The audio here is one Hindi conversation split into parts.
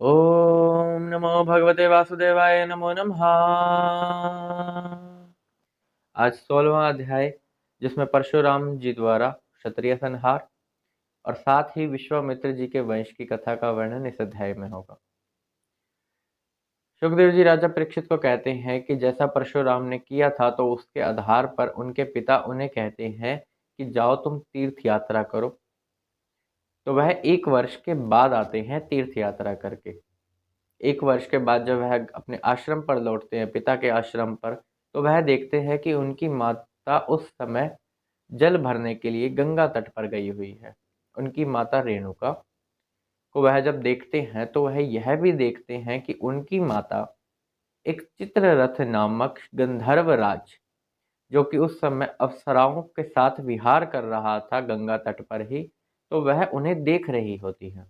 ओम नमो भगवते वासुदेवाय नमो नमः। आज 16वां अध्याय, जिसमें परशुराम जी द्वारा क्षत्रिय संहार और साथ ही विश्वामित्र जी के वंश की कथा का वर्णन इस अध्याय में होगा। सुखदेव जी राजा परीक्षित को कहते हैं कि जैसा परशुराम ने किया था तो उसके आधार पर उनके पिता उन्हें कहते हैं कि जाओ तुम तीर्थ यात्रा करो। तो वह 1 वर्ष के बाद आते हैं तीर्थ यात्रा करके। 1 वर्ष के बाद जब वह अपने आश्रम पर लौटते हैं, पिता के आश्रम पर, तो वह देखते हैं कि उनकी माता उस समय जल भरने के लिए गंगा तट पर गई हुई है। उनकी माता रेणुका को वह जब देखते हैं तो वह यह भी देखते हैं कि उनकी माता एक चित्ररथ नामक गंधर्व राज, जो कि उस समय अप्सराओं के साथ विहार कर रहा था गंगा तट पर ही, तो वह उन्हें देख रही होती है।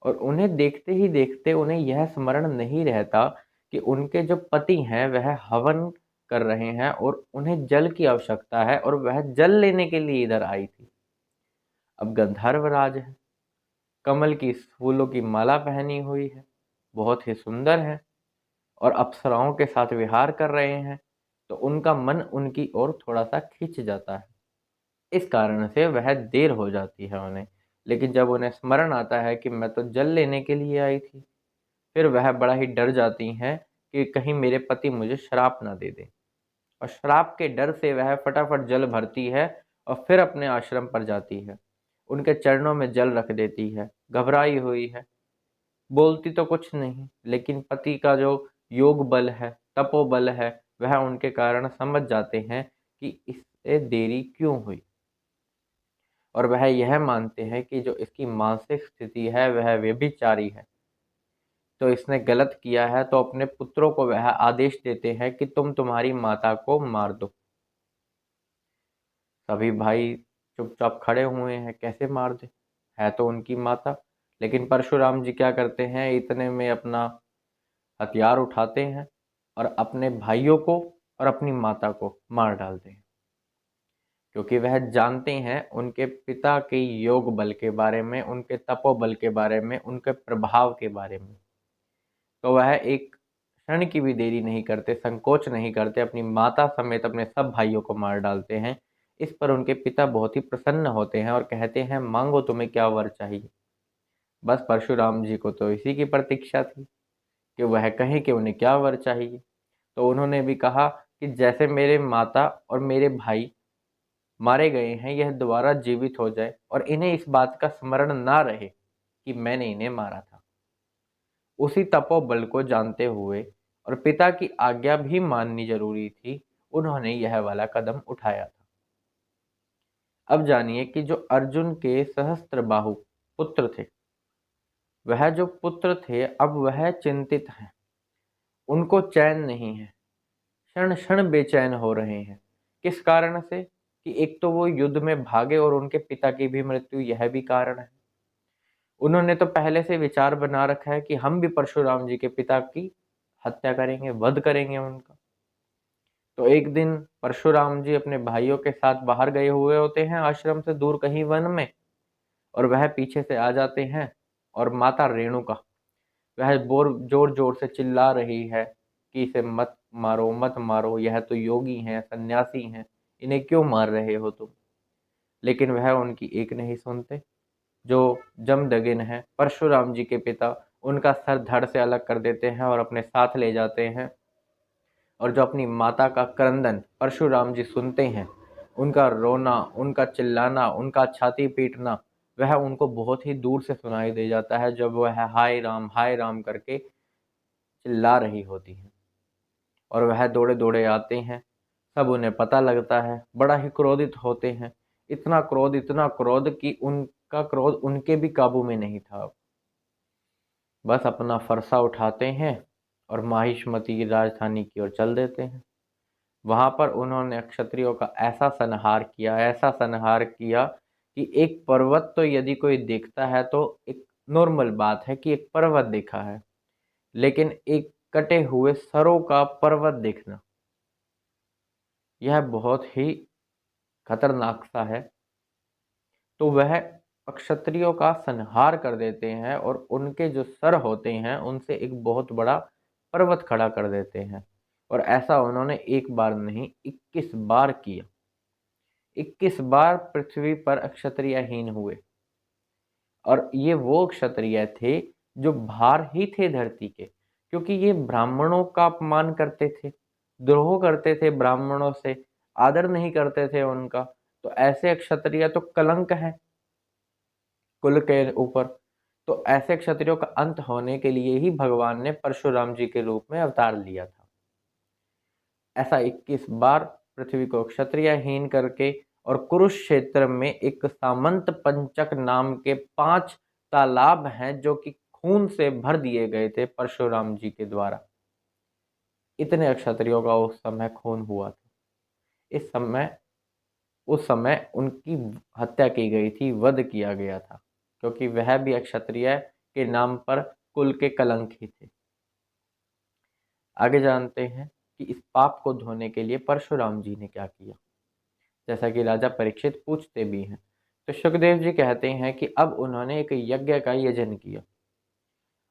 और उन्हें देखते ही देखते उन्हें यह स्मरण नहीं रहता कि उनके जो पति हैं वह हवन कर रहे हैं और उन्हें जल की आवश्यकता है और वह जल लेने के लिए इधर आई थी। अब गंधर्व राज है, कमल की फूलों की माला पहनी हुई है, बहुत ही सुंदर है और अप्सराओं के साथ विहार कर रहे हैं, तो उनका मन उनकी ओर थोड़ा सा खिंच जाता है। इस कारण से वह देर हो जाती है उन्हें। लेकिन जब उन्हें स्मरण आता है कि मैं तो जल लेने के लिए आई थी, फिर वह बड़ा ही डर जाती हैं कि कहीं मेरे पति मुझे श्राप ना दे दें। और श्राप के डर से वह फटाफट जल भरती है और फिर अपने आश्रम पर जाती है। उनके चरणों में जल रख देती है, घबराई हुई है, बोलती तो कुछ नहीं, लेकिन पति का जो योग बल है, तपोबल है, वह उनके कारण समझ जाते हैं कि इससे देरी क्यों हुई। और वह यह मानते हैं कि जो इसकी मानसिक स्थिति है वह व्यभिचारी है, तो इसने गलत किया है, तो अपने पुत्रों को वह आदेश देते हैं कि तुम तुम्हारी माता को मार दो। सभी भाई चुपचाप खड़े हुए हैं, कैसे मार दे, है तो उनकी माता। लेकिन परशुराम जी क्या करते हैं, इतने में अपना हथियार उठाते हैं और अपने भाइयों को और अपनी माता को मार डालते हैं, क्योंकि वह जानते हैं उनके पिता के योग बल के बारे में, उनके तपोबल के बारे में, उनके प्रभाव के बारे में। तो वह एक क्षण की भी देरी नहीं करते, संकोच नहीं करते, अपनी माता समेत अपने सब भाइयों को मार डालते हैं। इस पर उनके पिता बहुत ही प्रसन्न होते हैं और कहते हैं, मांगो तुम्हें क्या वर चाहिए। बस परशुराम जी को तो इसी की प्रतीक्षा थी कि वह कहें कि उन्हें क्या वर चाहिए। तो उन्होंने भी कहा कि जैसे मेरे माता और मेरे भाई मारे गए हैं, यह दोबारा जीवित हो जाए और इन्हें इस बात का स्मरण ना रहे कि मैंने इन्हें मारा था। उसी तपोबल को जानते हुए और पिता की आज्ञा भी माननी जरूरी थी, उन्होंने यह वाला कदम उठाया था। अब जानिए कि जो अर्जुन के सहस्त्रबाहु पुत्र थे, वह जो पुत्र थे अब वह चिंतित हैं, उनको चैन नहीं है, क्षण क्षण बेचैन हो रहे हैं। किस कारण से? कि एक तो वो युद्ध में भागे और उनके पिता की भी मृत्यु, यह भी कारण है। उन्होंने तो पहले से विचार बना रखा है कि हम भी परशुराम जी के पिता की हत्या करेंगे, वध करेंगे उनका। तो एक दिन परशुराम जी अपने भाइयों के साथ बाहर गए हुए होते हैं आश्रम से दूर कहीं वन में, और वह पीछे से आ जाते हैं और माता रेणुका वह बोर जोर जोर से चिल्ला रही है कि इसे मत मारो, मत मारो, यह तो योगी हैं, सन्यासी हैं, इन्हें क्यों मार रहे हो तुम। लेकिन वह उनकी एक नहीं सुनते। जो जमदग्नि है, परशुराम जी के पिता, उनका सर धड़ से अलग कर देते हैं और अपने साथ ले जाते हैं। और जो अपनी माता का क्रंदन परशुराम जी सुनते हैं, उनका रोना, उनका चिल्लाना, उनका छाती पीटना, वह उनको बहुत ही दूर से सुनाई दे जाता है, जब वह हाय राम करके चिल्ला रही होती हैं। और वह दौड़े दौड़े आते हैं, सब उन्हें पता लगता है, बड़ा ही क्रोधित होते हैं। इतना क्रोध कि उनका क्रोध उनके भी काबू में नहीं था। बस अपना फरसा उठाते हैं और माहिष्मती की राजधानी की ओर चल देते हैं। वहां पर उन्होंने क्षत्रियों का ऐसा संहार किया कि एक पर्वत तो यदि कोई देखता है तो एक नॉर्मल बात है कि एक पर्वत देखा है, लेकिन एक कटे हुए सरों का पर्वत देखना, यह बहुत ही खतरनाक सा है। तो वह क्षत्रियों का संहार कर देते हैं और उनके जो सर होते हैं उनसे एक बहुत बड़ा पर्वत खड़ा कर देते हैं। और ऐसा उन्होंने एक बार नहीं 21 बार किया। 21 बार पृथ्वी पर क्षत्रियहीन हुए। और ये वो क्षत्रिय थे जो भार ही थे धरती के, क्योंकि ये ब्राह्मणों का अपमान करते थे, द्रोह करते थे ब्राह्मणों से, आदर नहीं करते थे उनका। तो ऐसे क्षत्रिय तो कलंक है कुल के ऊपर। तो ऐसे क्षत्रियों का अंत होने के लिए ही भगवान ने परशुराम जी के रूप में अवतार लिया था। ऐसा 21 बार पृथ्वी को क्षत्रियहीन करके और कुरुक्षेत्र में एक सामंत पंचक नाम के 5 तालाब हैं जो कि खून से भर दिए गए थे परशुराम जी के द्वारा। इतने क्षत्रियों का उस समय खून हुआ था। उस समय उनकी हत्या की गई थी, वध किया गया था, क्योंकि वह भी क्षत्रिय के नाम पर कुल के कलंक ही थे। आगे जानते हैं कि इस पाप को धोने के लिए परशुराम जी ने क्या किया। जैसा कि राजा परीक्षित पूछते भी हैं, तो सुखदेव जी कहते हैं कि अब उन्होंने एक यज्ञ का यजन किया।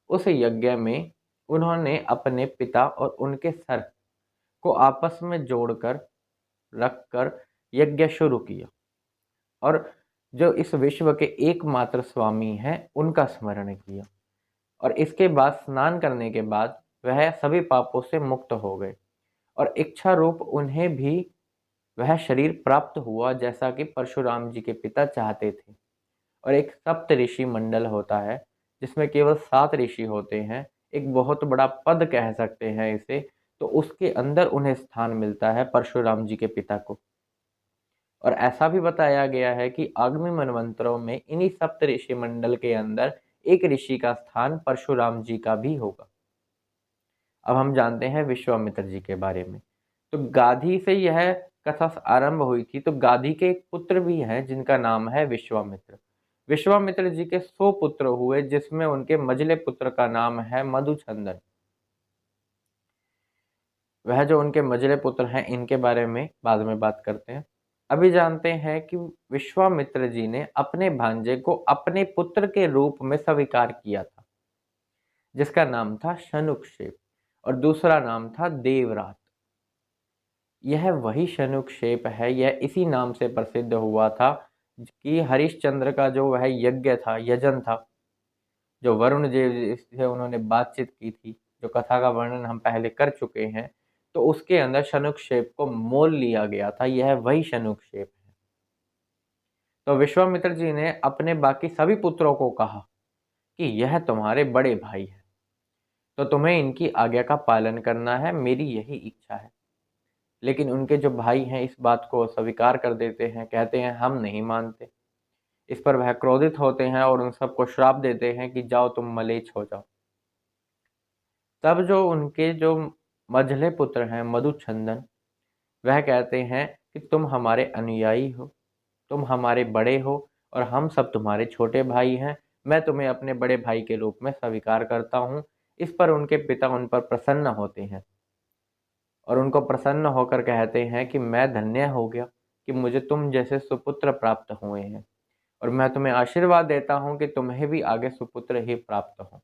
उस यज्ञ में उन्होंने अपने पिता और उनके सर को आपस में जोड़कर रखकर यज्ञ शुरू किया और जो इस विश्व के एकमात्र स्वामी हैं उनका स्मरण किया। और इसके बाद स्नान करने के बाद वह सभी पापों से मुक्त हो गए और इच्छा रूप उन्हें भी वह शरीर प्राप्त हुआ जैसा कि परशुराम जी के पिता चाहते थे। और एक सप्त ऋषि मंडल होता है जिसमें केवल 7 ऋषि होते हैं, एक बहुत बड़ा पद कह सकते हैं इसे। तो उसके अंदर उन्हें स्थान मिलता है परशुराम जी के पिता को। और ऐसा भी बताया गया है कि आगामी मनवंतरों में इन्हीं सप्त ऋषि मंडल के अंदर एक ऋषि का स्थान परशुराम जी का भी होगा। अब हम जानते हैं विश्वामित्र जी के बारे में। तो गाधी से यह कथा आरंभ हुई थी। तो गाधी के एक पुत्र भी हैं जिनका नाम है विश्वामित्र। विश्वामित्र जी के 100 पुत्र हुए, जिसमें उनके मझले पुत्र का नाम है मधुचंदन। वह जो उनके मझले पुत्र हैं इनके बारे में बाद में बात करते हैं। अभी जानते हैं कि विश्वामित्र जी ने अपने भांजे को अपने पुत्र के रूप में स्वीकार किया था, जिसका नाम था शनुक्षेप और दूसरा नाम था देवरात। यह वही शनुक्षेप है, यह इसी नाम से प्रसिद्ध हुआ था कि हरिश्चंद्र का जो वह यज्ञ था, यजन था, जो वरुण देव से उन्होंने बातचीत की थी, जो कथा का वर्णन हम पहले कर चुके हैं। तो उसके अंदर शनुक्षेप को मोल लिया गया था, यह वही शनुक्षेप है। तो विश्वामित्र जी ने अपने बाकी सभी पुत्रों को कहा कि यह तुम्हारे बड़े भाई हैं, तो तुम्हें इनकी आज्ञा का पालन करना है, मेरी यही इच्छा है। लेकिन उनके जो भाई हैं इस बात को स्वीकार कर देते हैं, कहते हैं हम नहीं मानते। इस पर वह क्रोधित होते हैं और उन सबको श्राप देते हैं कि जाओ तुम मलेच्छ हो जाओ। तब जो उनके जो मझले पुत्र हैं मधुचंदन, वह कहते हैं कि तुम हमारे अनुयायी हो, तुम हमारे बड़े हो और हम सब तुम्हारे छोटे भाई हैं। मैं तुम्हें अपने बड़े भाई के रूप में स्वीकार करता हूँ। इस पर उनके पिता उन पर प्रसन्न होते हैं और उनको प्रसन्न होकर कहते हैं कि मैं धन्य हो गया कि मुझे तुम जैसे सुपुत्र प्राप्त हुए हैं और मैं तुम्हें आशीर्वाद देता हूँ कि तुम्हें भी आगे सुपुत्र ही प्राप्त हो।